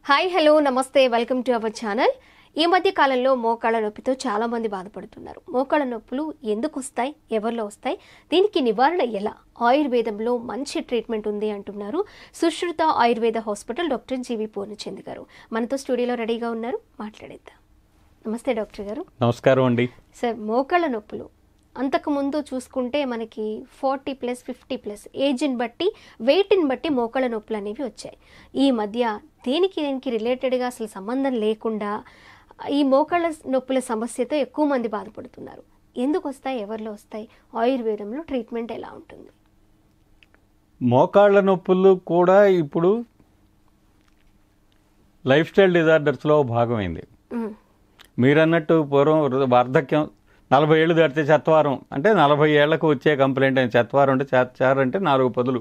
Hi hello నమస్తే welcome to our channel. ఈ మధ్య కాలంలో మోకాళ్ళ నొప్పితో చాలా మంది బాధపడుతున్నారు. మోకాళ్ళ నొప్పులు ఎందుకు వస్తాయి, ఎవరిలో వస్తాయి, దీనికి నివారణ ఎలా? ఆయుర్వేదంలో మంచి ట్రీట్మెంట్ ఉంది అంటున్నారు సుశ్రుత ఆయుర్వేద హాస్పిటల్ డాక్టర్ జీవి పూర్ణచంద్ గారు. మనతో స్టూడియోలో రెడీగా ఉన్నారు, మాట్లాడేద్దాం. నమస్తే డాక్టర్ గారు. నమస్కారం అండి. సార్, మోకాళ్ళ నొప్పులు అంతకుముందు చూసుకుంటే మనకి 40+, 50+ ఏజ్ని బట్టి, వెయిట్ని బట్టి మోకాళ్ళ నొప్పులు అనేవి వచ్చాయి. ఈ మధ్య దేనికి రిలేటెడ్గా అసలు సంబంధం లేకుండా ఈ మోకాళ్ళ నొప్పుల సమస్యతో ఎక్కువ మంది బాధపడుతున్నారు. ఎందుకు వస్తాయి, ఎవరిలో వస్తాయి, ఆయుర్వేదంలో ట్రీట్మెంట్ ఎలా ఉంటుంది? మోకాళ్ళ నొప్పులు కూడా ఇప్పుడు లైఫ్ స్టైల్ డిజార్డర్స్లో భాగమైంది. మీరన్నట్టు పూర్వం వార్ధక్యం 40 ఏళ్ళు దాటితే చెత్తవారం అంటే 40 ఏళ్లకు వచ్చే కంప్లైంట్ అని. చెత్తవారం అంటే చారు అంటే 4 పదులు,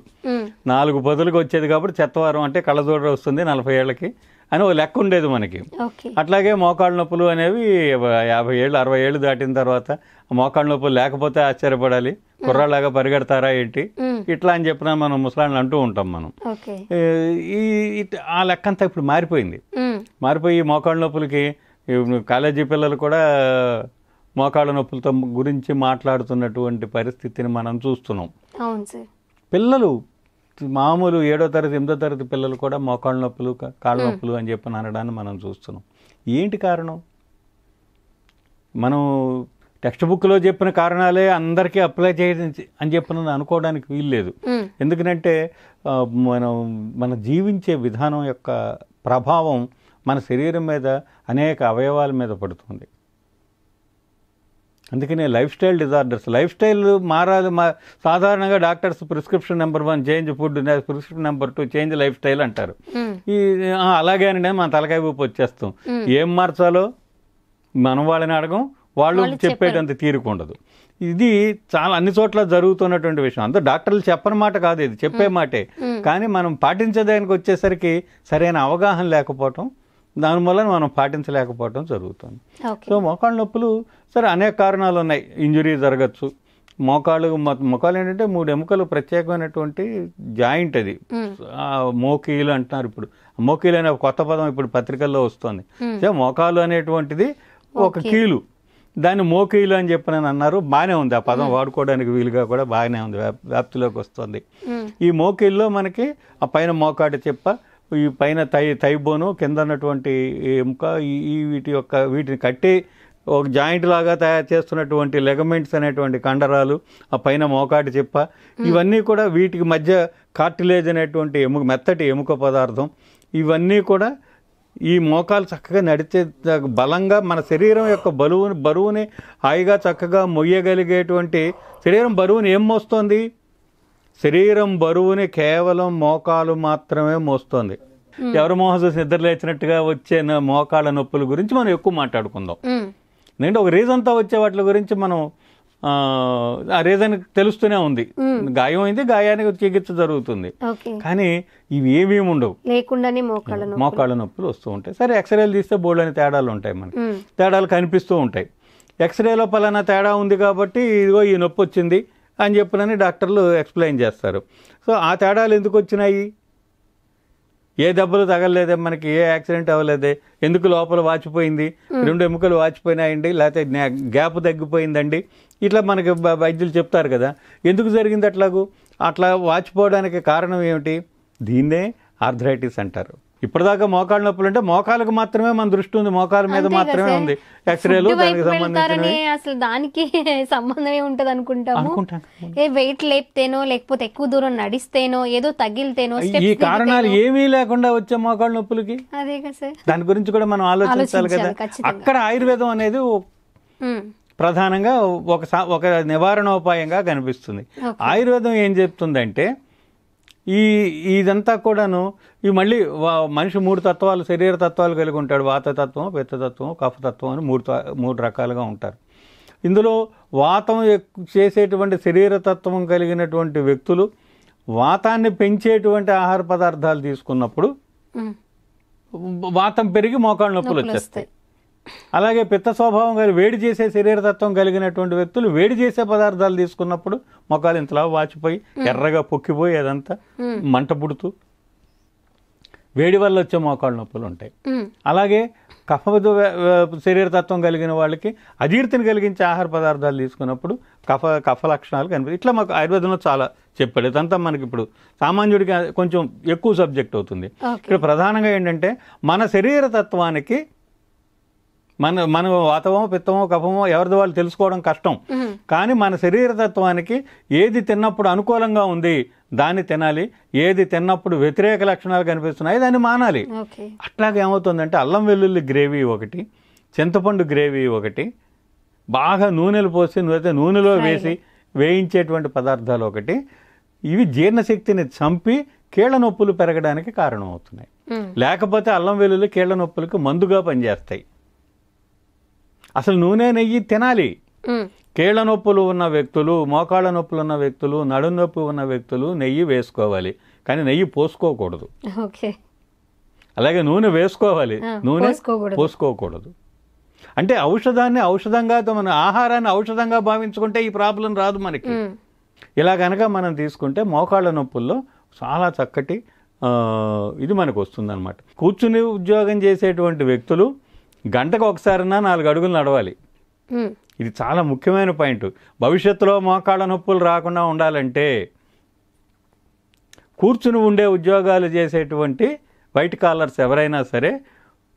4 పదులకు వచ్చేది కాబట్టి చెత్తవారం అంటే కళ్ళజోడ వస్తుంది 40 ఏళ్ళకి అని ఒక లెక్క ఉండేది మనకి. అట్లాగే మోకాళ్ళ నొప్పులు అనేవి 50 ఏళ్ళు 60 ఏళ్ళు దాటిన తర్వాత మోకాళ్ళ నొప్పులు లేకపోతే ఆశ్చర్యపడాలి, కుర్రాళ్ళలాగా పరిగెడతారా ఏంటి ఇట్లా అని చెప్పిన మనం ముసలాళ్ళు అంటూ ఉంటాం. మనం ఆ లెక్క అంతా ఇప్పుడు మారిపోయి మోకాళ్ళ నొప్పులకి కాలేజీ పిల్లలు కూడా మోకాళ్ళ నొప్పులతో గురించి మాట్లాడుతున్నటువంటి పరిస్థితిని మనం చూస్తున్నాం. పిల్లలు మామూలు 7వ తరగతి 8వ తరగతి పిల్లలు కూడా మోకాళ్ళ నొప్పులు, కాళ్ళ నొప్పులు అని చెప్పి అనడాన్ని మనం చూస్తున్నాం. ఏంటి కారణం? మనం టెక్స్ట్ బుక్లో చెప్పిన కారణాలే అందరికీ అప్లై చేయడం అని చెప్పిన అనుకోవడానికి వీల్లేదు. ఎందుకంటే మన జీవించే విధానం యొక్క ప్రభావం మన శరీరం మీద, అనేక అవయవాల మీద పడుతుంది. అందుకనే life style disorders, life style మారాలి. సాధారణంగా doctors prescription number 1 change food, prescription number 2 change life style అంటారు. అలాగే అని మన తలకాయ ఊపి వచ్చేస్తాం. ఏం మార్చాలో మనం వాళ్ళని అడగం, వాళ్ళు చెప్పేటంత తీరుకుండదు. ఇది చాలా అన్ని చోట్ల జరుగుతున్నటువంటి విషయం. అంతా డాక్టర్లు చెప్పని మాట కాదు, ఇది చెప్పే మాటే. కానీ మనం పాటించేదానికి వచ్చేసరికి సరైన అవగాహన లేకపోవటం, దానివల్ల మనం పాటించలేకపోవటం జరుగుతుంది. సో మోకాళ్ళ నొప్పులు సరే అనేక కారణాలు ఉన్నాయి. ఇంజురీ జరగచ్చు. మోకాళ్ళు ఏంటంటే 3 ఎముకలు ప్రత్యేకమైనటువంటి జాయింట్. అది మోకీలు అంటున్నారు. ఇప్పుడు మోకీలు అనే కొత్త పదం ఇప్పుడు పత్రికల్లో వస్తుంది. సో మోకాలు అనేటువంటిది ఒక కీలు, దాన్ని మోకీలు అని చెప్పి అన్నారు. బాగానే ఉంది, ఆ పదం వాడుకోవడానికి వీలుగా కూడా బాగానే ఉంది, వ్యాప్తిలోకి వస్తుంది. ఈ మోకీల్లో మనకి ఆ పైన మోకాటి చెప్ప, ఈ పైన థైబోను, కింద ఉన్నటువంటి ఎముక, వీటిని కట్టి ఒక జాయింట్ లాగా తయారు చేస్తున్నటువంటి లెగమెంట్స్ అనేటువంటి కండరాలు, ఆ పైన మోకాటి చెప్ప, ఇవన్నీ కూడా వీటికి మధ్య కార్టిలేజ్ అనేటువంటి మెత్తటి ఎముక పదార్థం, ఇవన్నీ కూడా ఈ మోకాలు చక్కగా నడిచే బలంగా మన శరీరం యొక్క బరువుని హాయిగా చక్కగా మొయ్యగలిగేటువంటి శరీరం బరువుని ఏం మోస్తోంది? శరీరం బరువుని కేవలం మోకాలు మాత్రమే మోస్తోంది. ఎవరు మోహం చూసి నిద్ర లేచినట్టుగా వచ్చే మోకాళ్ళ నొప్పుల గురించి మనం ఎక్కువ మాట్లాడుకుందాం. ఎందుకంటే ఒక రీజన్తో వచ్చే వాటి గురించి మనం ఆ రీజన్ తెలుస్తూనే ఉంది. గాయం అయింది, గాయానికి చికిత్స జరుగుతుంది. కానీ ఇవి ఏమేమి ఉండవు, లేకుండానే మోకాళ్ళ నొప్పులు వస్తూ ఉంటాయి. సరే, ఎక్స్రేలు తీస్తే బోల్డ్ అని తేడాలు ఉంటాయి, మనకి తేడాలు కనిపిస్తూ ఉంటాయి. ఎక్స్రేలో పలానా తేడా ఉంది కాబట్టి ఇదిగో ఈ నొప్పి వచ్చింది అని చెప్పినని డాక్టర్లు ఎక్స్ప్లెయిన్ చేస్తారు. సో ఆ తేడాలు ఎందుకు వచ్చినాయి? ఏ దెబ్బలు తగలలేదే, మనకి ఏ యాక్సిడెంట్ అవ్వలేదే, ఎందుకు లోపల వాచిపోయింది, 2 ఎముకలు వాచిపోయినాయండి, లేకపోతే గ్యాప్ తగ్గిపోయిందండి, ఇట్లా మనకి వైద్యులు చెప్తారు కదా. ఎందుకు జరిగింది అట్లా వాచిపోవడానికి కారణం ఏమిటి? దీన్నే ఆర్థరైటిస్ అంటారు. ఇప్పటిదాకా మోకాళ్ళ నొప్పులు అంటే మోకాలకు మాత్రమే మన దృష్టి ఉంది, మోకాల మీద మాత్రమే ఉంది. ఎక్స్రేలు దానికి సంబంధించినవి, అసలు దానికి సంబంధమే ఉంటది అనుకుంటాము. వెయిట్ లేపితేనో, లేకపోతే ఎక్కువ దూరం నడిస్తేనో, ఏదో తగిలితేనో, ఈ కారణాలు ఏమీ లేకుండా వచ్చే మోకాళ్ళ నొప్పులకి దాని గురించి కూడా మనం ఆలోచించాలి కదా. అక్కడ ఆయుర్వేదం అనేది ప్రధానంగా ఒక నివారణోపాయంగా కనిపిస్తుంది. ఆయుర్వేదం ఏం చెప్తుందంటే, ఇదంతా కూడాను ఈ మళ్ళీ మనిషి 3 తత్వాలు, శరీర తత్వాలు కలిగి ఉంటాడు. వాతతత్వం, పిత్తతత్వం, కఫతత్వం అని 3 రకాలుగా ఉంటారు. ఇందులో వాతం చేసేటువంటి శరీరతత్వం కలిగినటువంటి వ్యక్తులు వాతాన్ని పెంచేటువంటి ఆహార పదార్థాలు తీసుకున్నప్పుడు వాతం పెరిగి మోకాళ్ళ నొప్పులు వచ్చేస్తాయి. అలాగే పిత్త స్వభావం కలిగి వేడి చేసే శరీరతత్వం కలిగినటువంటి వ్యక్తులు వేడి చేసే పదార్థాలు తీసుకున్నప్పుడు మొక్కలు ఇంతలా వాచిపోయి ఎర్రగా పొక్కిపోయి అదంతా మంట పుడుతూ వేడి వల్ల వచ్చే మోకాళ్ళ నొప్పులు ఉంటాయి. అలాగే శరీరతత్వం కలిగిన వాళ్ళకి అజీర్తిని కలిగించే ఆహార పదార్థాలు తీసుకున్నప్పుడు కఫ లక్షణాలు కనిపిస్తాయి. ఇట్లా మాకు ఆయుర్వేదంలో చాలా చెప్పాడు. ఇదంతా మనకి ఇప్పుడు సామాన్యుడికి కొంచెం ఎక్కువ సబ్జెక్ట్ అవుతుంది. ఇక్కడ ప్రధానంగా ఏంటంటే మన శరీరతత్వానికి మన వాతవమో పిత్తమో కఫమో ఎవరిది వాళ్ళు తెలుసుకోవడం కష్టం. కానీ మన శరీరతత్వానికి ఏది తిన్నప్పుడు అనుకూలంగా ఉంది దాన్ని తినాలి, ఏది తిన్నప్పుడు వ్యతిరేక లక్షణాలు కనిపిస్తున్నాయి దాన్ని మానాలి. అట్లాగే ఏమవుతుందంటే అల్లం వెల్లుల్లి గ్రేవీ ఒకటి, చింతపండు గ్రేవీ ఒకటి, బాగా నూనెలు పోసి నూనెలో వేసి వేయించేటువంటి పదార్థాలు ఒకటి, ఇవి జీర్ణశక్తిని చంపి కీళ్ళ నొప్పులు పెరగడానికి కారణం అవుతున్నాయి. లేకపోతే అల్లం వెల్లుల్లి కీళ్ళ నొప్పులకు మందుగా పనిచేస్తాయి. అసలు నూనె నెయ్యి తినాలి. కీళ్ళ నొప్పులు ఉన్న వ్యక్తులు, మోకాళ్ళ నొప్పులు ఉన్న వ్యక్తులు, నడుం నొప్పి ఉన్న వ్యక్తులు నెయ్యి వేసుకోవాలి, కానీ నెయ్యి పోసుకోకూడదు. అలాగే నూనె వేసుకోవాలి, నూనె పోసుకోకూడదు. అంటే ఔషధాన్ని ఔషధంగా, మన ఆహారాన్ని ఔషధంగా భావించుకుంటే ఈ ప్రాబ్లం రాదు మనకి. ఇలా కనుక మనం తీసుకుంటే మోకాళ్ళ నొప్పుల్లో చాలా చక్కటి ఇది మనకు వస్తుందన్నమాట. కూర్చుని ఉద్యోగం చేసేటువంటి వ్యక్తులు గంటకు ఒకసారైనా 4 అడుగులు నడవాలి. ఇది చాలా ముఖ్యమైన పాయింట్. భవిష్యత్తులో మోకాళ్ళ నొప్పులు రాకుండా ఉండాలంటే కూర్చుని ఉండే ఉద్యోగాలు చేసేటువంటి వైట్ కాలర్స్ ఎవరైనా సరే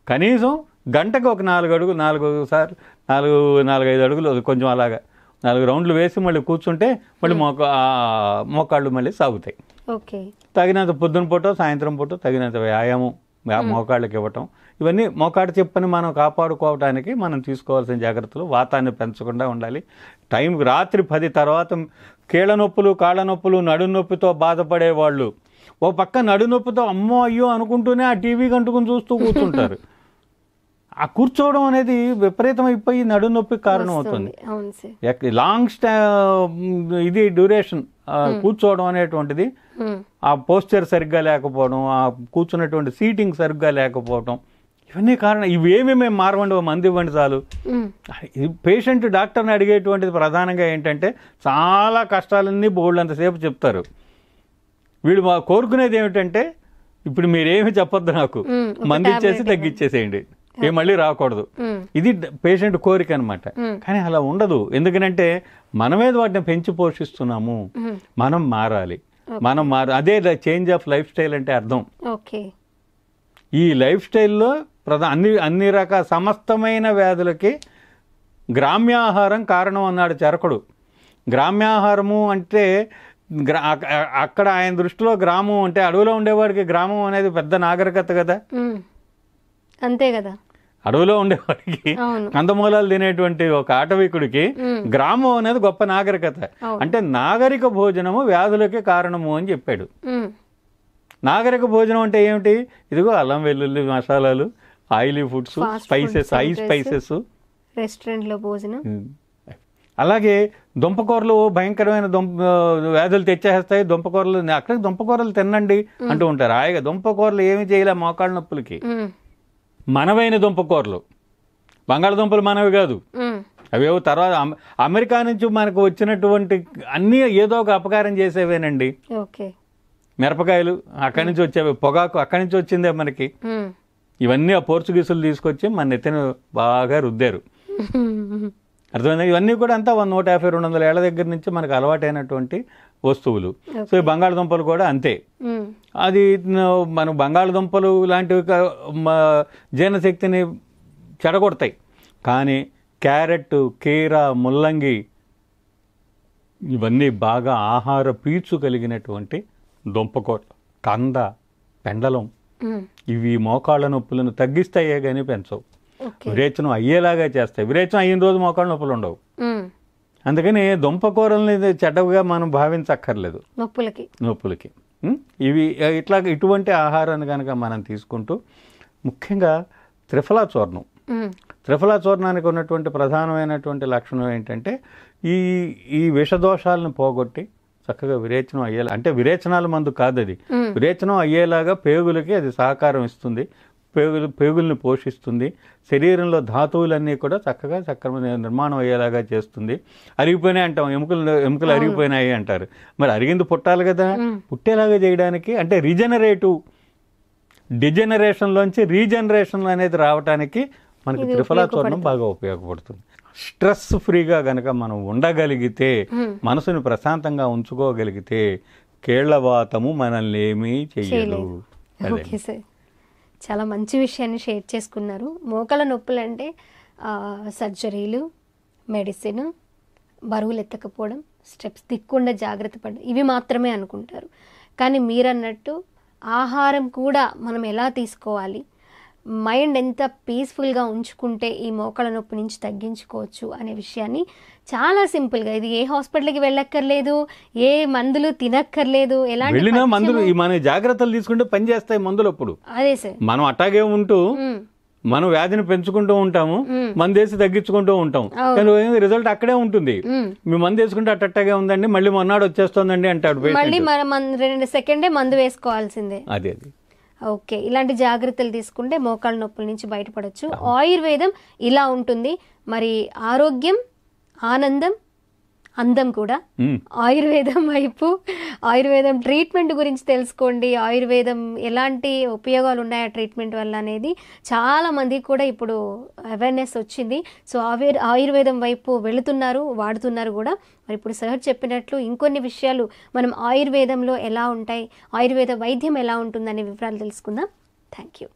కనీసం గంటకు ఒక 4 అడుగులు, 4-5 అడుగులు కొంచెం అలాగా 4 రౌండ్లు వేసి మళ్ళీ కూర్చుంటే మళ్ళీ మోకాళ్ళు మళ్ళీ సాగుతాయి. తగినంత పొద్దున పూట సాయంత్రం పూట తగినంత వ్యాయామం మోకాళ్ళకి ఇవ్వటం, ఇవన్నీ మోకాడు చెప్పని మనం కాపాడుకోవడానికి మనం తీసుకోవాల్సిన జాగ్రత్తలు. వాతాన్ని పెంచకుండా ఉండాలి. టైంకి రాత్రి 10 తర్వాత కీళ్ళ నొప్పులు, కాళ్ళ నొప్పులు, నడు నొప్పితో బాధపడే వాళ్ళు ఓ పక్క నడు నొప్పితో అమ్మో అయ్యో అనుకుంటూనే ఆ టీవీ కంటుకుని చూస్తూ కూర్చుంటారు. ఆ కూర్చోవడం అనేది విపరీతం అయిపోయి నడు నొప్పికి కారణం అవుతుంది. లాంగ్ ఇది డ్యూరేషన్ కూర్చోవడం అనేటువంటిది, ఆ పోస్చర్ సరిగ్గా లేకపోవడం, ఆ కూర్చున్నటువంటి సీటింగ్ సరిగ్గా లేకపోవడం, ఇవన్నీ కారణం. ఇవేమి మేము మారవండి, మంది ఇవ్వండి చాలు. పేషెంట్ డాక్టర్ని అడిగేటువంటిది ప్రధానంగా ఏంటంటే చాలా కష్టాలన్నీ బోల్డంతసేపు చెప్తారు. వీడు కోరుకునేది ఏమిటంటే ఇప్పుడు మీరేమి చెప్పొద్దు, నాకు మంది ఇచ్చేసి తగ్గిచ్చేసేయండి, ఏ మళ్ళీ రాకూడదు. ఇది పేషెంట్ కోరిక అనమాట. కానీ అలా ఉండదు. ఎందుకంటే మనమేది వాటిని పెంచి పోషిస్తున్నాము. మనం మారాలి, అదే చేంజ్ ఆఫ్ లైఫ్ స్టైల్ అంటే అర్థం. ఈ లైఫ్ స్టైల్లో అన్ని రకాల సమస్తమైన వ్యాధులకి గ్రామ్యాహారం కారణం అన్నాడు చరకుడు. గ్రామ్యాహారము అంటే అక్కడ ఆయన దృష్టిలో గ్రామం అంటే అడవిలో ఉండేవాడికి గ్రామం అనేది పెద్ద నాగరికత కదా. అంతే కదా. అడవిలో ఉండేవాడికి కందమూలాలు తినేటువంటి ఒక ఆటవికుడికి గ్రామం అనేది గొప్ప నాగరికత. అంటే నాగరిక భోజనము వ్యాధులకి కారణము అని చెప్పాడు. నాగరిక భోజనం అంటే ఏమిటి? ఇదిగో అల్లం వెల్లుల్లి మసాలాలు, ఆయిలీ ఫుడ్స్, స్పైసెస్, స్పైసెస్, రెస్టారెంట్లో భోజనం. అలాగే దుంపకూరలు భయంకరమైన వ్యాధులు తెచ్చేస్తాయి. దుంపకూరలు అక్కడికి దుంపకూరలు తినండి అంటూ ఉంటారు. హాయిగా దుంపకూరలు ఏమి చేయలే మోకాళ్ళ నొప్పులకి. మనవైన దుంపకూరలు, బంగాళదుంపలు మనవి కాదు, అవేవో తర్వాత అమెరికా నుంచి మనకు వచ్చినటువంటి అన్నీ ఏదో ఒక అపకారం చేసేవేనండి. మిరపకాయలు అక్కడి నుంచి వచ్చేవి, పొగాకు అక్కడి నుంచి వచ్చిందే మనకి. ఇవన్నీ ఆ పోర్చుగీసులు తీసుకొచ్చి మన నెత్తిన బాగా రుద్దారు. అర్థమైంది. ఇవన్నీ కూడా అంతా 150-200 ఏళ్ల దగ్గర నుంచి మనకు అలవాటైనటువంటి వస్తువులు. సో ఈ బంగాళదుంపలు కూడా అంతే. అది మన బంగాళదుంపలు లాంటివి జీర్ణశక్తిని చెడగొడతాయి. కానీ క్యారెట్, కీర, ముల్లంగి ఇవన్నీ బాగా ఆహార పీచు కలిగినటువంటి దుంపకోట, కంద, పెండలం ఇవి మోకాళ్ళ నొప్పులను తగ్గిస్తాయే కానీ పెంచవు. విరేచనం అయ్యేలాగా చేస్తాయి. విరేచనం అయిన రోజు మోకాళ్ళ నొప్పులు ఉండవు. అందుకని దుంపకూరల్ని చెడ్డగా మనం భావించక్కర్లేదు నొప్పులకి. ఇవి ఇటువంటి ఆహారాన్ని కనుక మనం తీసుకుంటూ, ముఖ్యంగా త్రిఫలా చూర్ణం. త్రిఫలా చూర్ణానికి ఉన్నటువంటి ప్రధానమైనటువంటి లక్షణం ఏంటంటే ఈ విషదోషాలను పోగొట్టి చక్కగా విరేచనం అయ్యేలా, అంటే విరేచనాల మందు కాదు అది, విరేచనం అయ్యేలాగా పేగులకి అది సహకారం ఇస్తుంది. పేగుల్ని పోషిస్తుంది. శరీరంలో ధాతువులన్నీ కూడా చక్కగా నిర్మాణం అయ్యేలాగా చేస్తుంది. అరిగిపోయినాయి అంటాం, ఎముకలు అరిగిపోయినాయి అంటారు. మరి అరిగింది పుట్టాలి కదా, పుట్టేలాగా చేయడానికి అంటే డిజెనరేషన్లోంచి రీజనరేషన్ అనేది రావడానికి మనకి ఇది త్రిఫలా చూర్ణం బాగా ఉపయోగపడుతుంది. స్ట్రెస్ ఫ్రీగా గనక మనం ఉండగలిగితే, మనసుని ప్రశాంతంగా ఉంచుకోగలిగితే కేళ్లవాతము మనల్ని ఏమీ చెయ్యదు. ఓకే సార్, చాలా మంచి విషయాన్ని షేర్ చేసుకున్నారు. మోకాళ్ళ నొప్పులు అంటే సర్జరీలు, మెడిసిన్, బరువులు ఎత్తకపోవడం, స్టెప్స్ దిక్కుండా జాగ్రత్త పడడం, ఇవి మాత్రమే అనుకుంటారు. కానీ మీరన్నట్టు ఆహారం కూడా మనం ఎలా తీసుకోవాలి, మైండ్ ఎంత పీస్ఫుల్గా ఉంచుకుంటే ఈ మోకాళ్ళ నొప్పి నుంచి తగ్గించుకోవచ్చు అనే విషయాన్ని చాలా సింపుల్గా, ఇది ఏ హాస్పిటల్కి వెళ్ళక్కర్లేదు, ఏ మందులు తినక్కర్లేదు, ఎలాంటి మందులు మన జాగ్రత్తలు తీసుకుంటే పనిచేస్తాయి మందులు. అప్పుడు అదే సార్, మనం అట్టాగే ఉంటూ మనం వ్యాధిని పెంచుకుంటూ ఉంటాము, మందేసి తగ్గించుకుంటూ ఉంటాం, కానీ రిజల్ట్ అక్కడే ఉంటుంది. మీ మందు వేసుకుంటే అట్టట్టాగే ఉందండి, మళ్ళీ మొన్నాడు వచ్చేస్తుందండి అంటాడు, మళ్ళీ మనం 2 సెకండే మందు వేసుకోవాల్సిందే. అది ఓకే, ఇలాంటి జాగ్రత్తలు తీసుకుంటే మోకాళ్ళ నొప్పుల నుంచి బయటపడవచ్చు. ఆయుర్వేదం ఇలా ఉంటుంది. మరి ఆరోగ్యం, ఆనందం, అందం కూడా ఆయుర్వేదం వైపు, ఆయుర్వేదం ట్రీట్మెంట్ గురించి తెలుసుకోండి. ఆయుర్వేదం ఎలాంటి ఉపయోగాలు ఉన్నాయి ఆ ట్రీట్మెంట్ వల్ల అనేది చాలా మందికి కూడా ఇప్పుడు అవేర్నెస్ వచ్చింది. సో ఆయుర్వేదం వైపు వెళుతున్నారు, వాడుతున్నారు కూడా. మరి ఇప్పుడు సార్ చెప్పినట్లు ఇంకొన్ని విషయాలు మనం ఆయుర్వేదంలో ఎలా ఉంటాయి, ఆయుర్వేద వైద్యం ఎలా ఉంటుందనే వివరాలు తెలుసుకుందాం. Thank you.